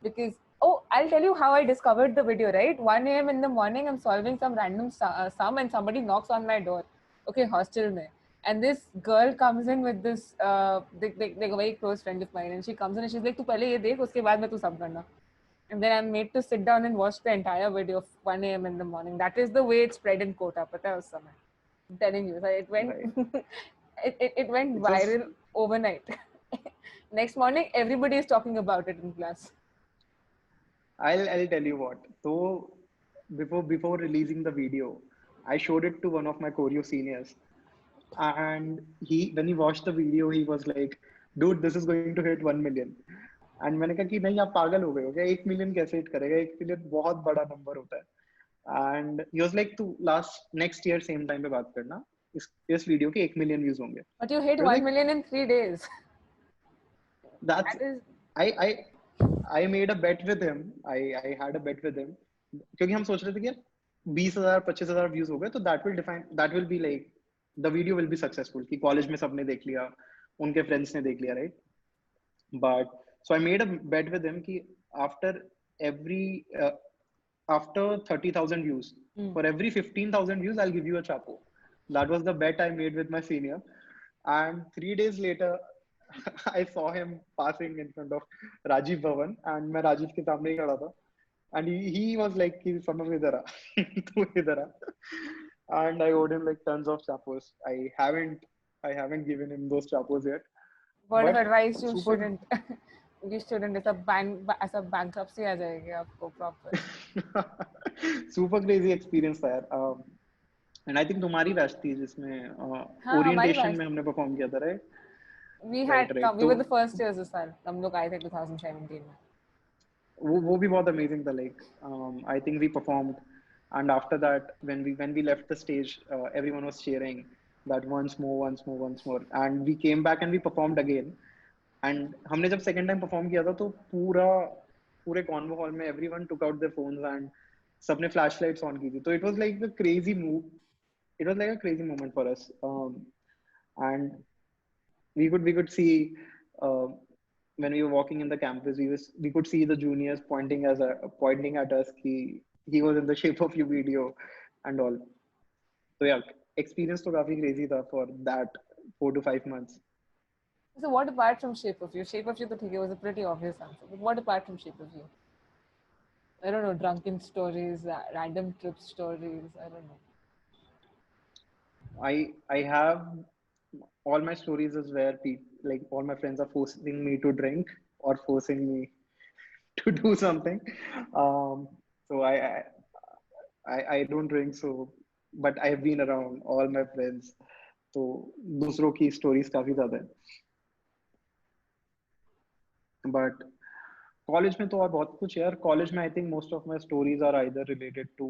because oh, I'll tell you how I discovered the video. Right, 1 a.m. in the morning, I'm solving some random sum, and somebody knocks on my door. Okay, hostel mein. And this girl comes in with this like a very close friend of mine, and she comes in and she's like, "तू पहले ये देख, उसके बाद में तू सब करना." And then I'm made to sit down and watch the entire video of 1 a.m. in the morning. That is the way it spread in Kota. पता है उस समय. I'm telling you, so it went Right. it went It was. viral overnight. Next morning, everybody is talking about it in class. I'll tell you what. So before releasing the video, I showed it to one of my choreo seniors, and he when he watched the video, he was like, "Dude, this is going to hit 1 million." And मैंने कहा कि नहीं आप पागल हो गए हो क्या, 1 मिलियन कैसे हिट करेगा, 1 मिलियन बहुत बड़ा नंबर होता है. एंड ही वाज लाइक तू last next year same time पे बात करना, इस वीडियो के 1 मिलियन व्यूज होंगे. But you hit He was 1 like, million in 3 days. that's That is I I made a bet with him. I had a bet with him क्योंकि हम सोच रहे थे कि यार 20,000 25,000 व्यूज हो गए तो that will be like the video will be successful कि कॉलेज में सबने देख लिया, उनके फ्रेंड्स ने देख लिया, right. But so I made a bet with him कि after every after 30,000 views, for every 15,000 views I'll give you a chapo. That was the bet I made with my senior. And 3 days later I saw him passing in front of Rajiv Bhavan, and मैं राजीव के सामने ही खड़ा था. And he was like कि समझ इधर आ तू इधर आ. And I owed him like tons of chapos. I haven't given him those chapos yet. word of But advice you super shouldn't. You shouldn't. ऐसा bankruptcy आ जाएगी आपको proper. super crazy experience था यार. एंड आई थिंक तुम्हारी batch थी जिसमें हाँ हमारी ओरिएंटेशन batch. में हमने परफॉर्म किया था, right. We right had right come. We तो were the first years इस साल. हम लोग आए थे 2017 में. वो भी बहुत अमेजिंग था. Like I think we performed, and after that when we left the stage, everyone was cheering that once more, and we came back and we performed again. And हमने जब सेकंड टाइम परफॉर्म किया था तो पूरे convo hall में everyone took out their phones and सबने flash lights on की थी. तो it was like a crazy moment for us. And we could see, when we were walking in the campus, we could see the juniors pointing at us he was in the Shape of You video and all. So yeah, experience to काफी crazy था for that 4 to 5 months. So what apart from Shape of You? Shape of You तो ठीक है, was a pretty obvious answer. But what apart from Shape of You? I don't know, drunken stories, random trip stories. I don't know. I have all my stories is where like all my friends are forcing me to drink or forcing me to do something. So I don't drink, so but I have been around all my friends. तो दूसरों की stories काफी ज्यादा है. But college में तो और बहुत कुछ है यार. कॉलेज में I think most of my stories are either related to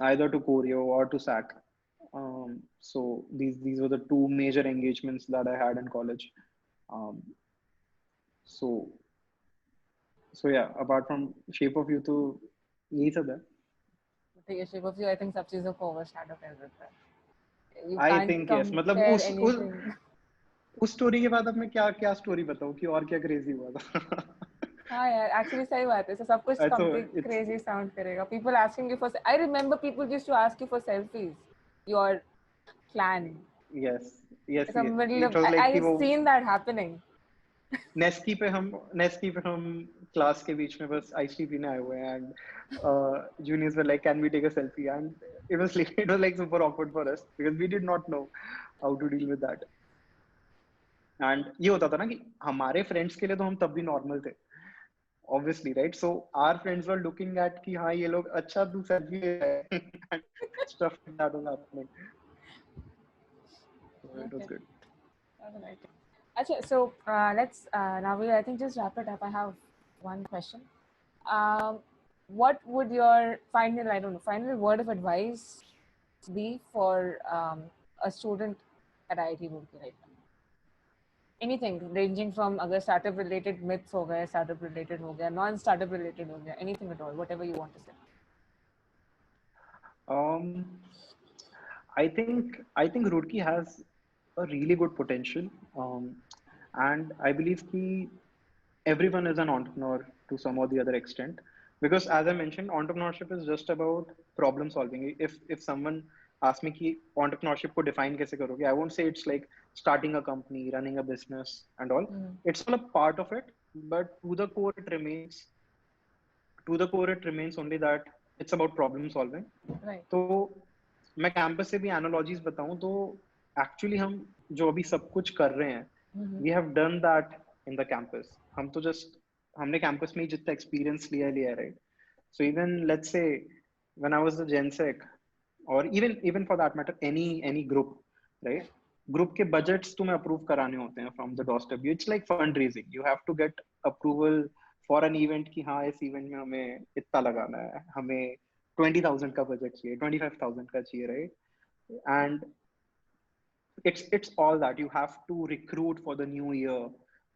either to choreo or to sac. So these were the two major engagements that I had in college. Um, so so yeah, apart from Shape of You, तो यही सब है. The shape of you, I think सब चीजों को overshadow कर देता है. You I can't think yes. मतलब compare उस anything. उस स्टोरी के बाद अब मैं क्या क्या स्टोरी बताऊँ कि और क्या क्रेजी हुआ था. हाँ यार, actually सही बात है. So सब कुछ तो complete crazy sound करेगा. People asking you for. I remember people used to ask you for selfies. Your clan. yes yes It's a yes. middle It of. was like कि I've वो seen that happening. नेस्की पे हम class के बीच में बस ice tea पीने आए हुए हैं and juniors were like can we take a selfie and it was like super awkward for us because we did not know how to deal with that. And ये होता था ना कि हमारे फ्रेंड्स के लिए तो हम तब भी नॉर्मल थे obviously, right? So our friends were looking at कि हाँ ये लोग अच्छा तू selfie ले रहा है stuff like that was happening. So it was Okay. good. All right. Okay, so let's now we I think just wrap it up. I have one question. What would your final word of advice be for a student at IIT Roorkee right now? Anything ranging from अगर startup related myths हो गए, startup related हो गया, non startup related हो गया, anything at all, whatever you want to say. I think Roorkee has a really good potential, and I believe कि everyone is an entrepreneur to some or the other extent. Because as I mentioned, entrepreneurship is just about problem solving. If someone asks me कि entrepreneurship को define कैसे करोगे, I won't say it's like starting a company, running a business, and all. It's all a part of it, but to the core it remains only that it's about problem solving. Right. तो मैं campus से भी analogies बताऊं तो actually हम जो अभी सब कुछ कर रहे हैं we have done that in the campus. हम तो जस्ट हमने कैंपस में ही जितना एक्सपीरियंस लिया right. So even let's say when I was the GenSec और even for that matter any group right, group के बजट्स तुम्हें अप्रूव कराने होते हैं from the doorstep. It's like fund raising. You have to get approval for an event कि हाँ इस event में हमें इतना लगाना है, हमें 20,000 का बजट चाहिए, 25,000 का चाहिए right. And it's all that you have to recruit for the new year.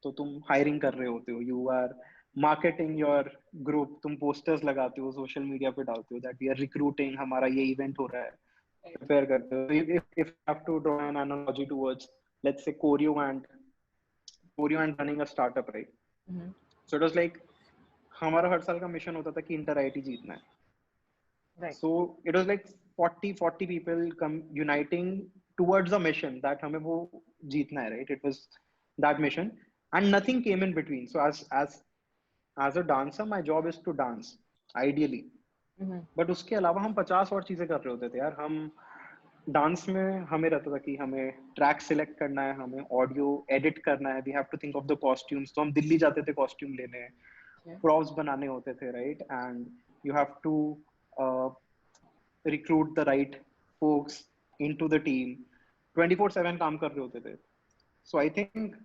तो तुम हायरिंग कर रहे होते हो, you are marketing your group, तुम पोस्टर्स लगाते हो, सोशल मीडिया पे डालते हो दैट वी आर रिक्रूटिंग, हमारा ये इवेंट हो रहा है, प्रिपेयर करते हो. if you have to draw an analogy towards let's say Choreo and running a startup right. So it was like हमारा हर साल का मिशन होता था कि इंटर आईटी जीतना है. Right. So it was like 40 people come uniting towards a mission that हमें वो जीतना है right. It was that mission and nothing came in between. So as a dancer my job is to dance ideally. But उसके अलावा हम 50 और चीजें कर रहे होते थे यार. हम डांस में हमें रहता था कि हमें ट्रैक सिलेक्ट करना है, हमें ऑडियो एडिट करना है, we have to think of the costumes. तो हम दिल्ली जाते थे कॉस्ट्यूम लेने, प्रॉप्स बनाने होते थे right. And you have to recruit the right folks into the team. 24/7 काम कर रहे होते थे. So I think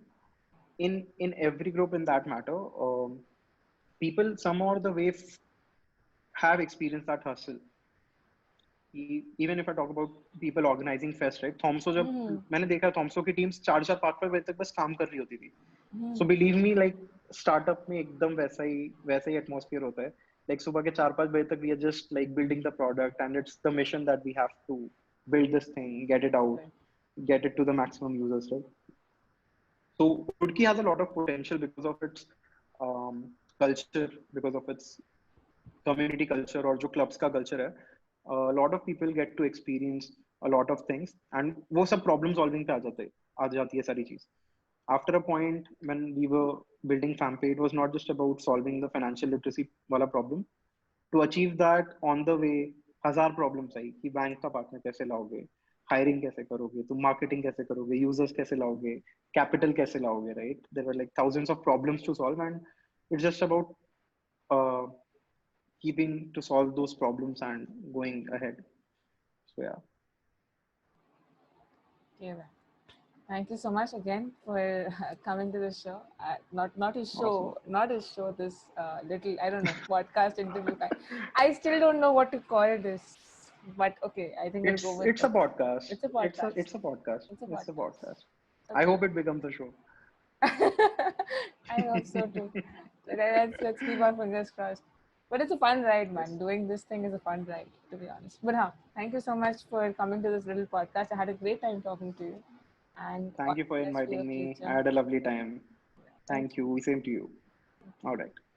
in every group in that matter, people some or the way have experienced that hustle. Even if I talk about people organizing fest, right? Thomso जब मैंने देखा Thomso की teams 4-4 5 बजे तक बस काम कर रही होती थी. So believe me, like startup में एकदम वैसा ही atmosphere होता है. Like सुबह के 4-5 बजे तक we are just like building the product and it's the mission that we have to build this thing, get it out, get it to the maximum users, right? So Roorkee has a lot of potential because of its culture, because of its community culture और जो clubs का culture है. A lot of people get to experience a lot of things and वो सब problem solving पे आ जाती है सारी चीज. After a point when we were building FamPay, it was not just about solving the financial literacy wala problem. To achieve that on the way, हजार problems आई कि bank का पार्टनर कैसे लाओगे, hiring कैसे करोगे, तुम marketing कैसे करोगे, users कैसे लाओगे, capital कैसे लाओगे, right? There were like thousands of problems to solve and it's just about uh, keeping to solve those problems and going ahead. So yeah. Yeah. Thank you so much again for coming to the show. Not his Awesome. show, not his show. This little, I don't know, podcast interview. I still don't know what to call this, but okay, I think we'll go with It's a it. podcast. It's a podcast. It's a podcast. It's a It's a podcast. podcast. I Okay. hope it becomes a show. I hope so too. Let's keep our fingers crossed. But it's a fun ride, Yes. man. Doing this thing is a fun ride, to be honest. But thank you so much for coming to this little podcast. I had a great time talking to you. And all Thank you for the best for your inviting me. I future. had a lovely time. Thank Thank you. you. Same to you. All right.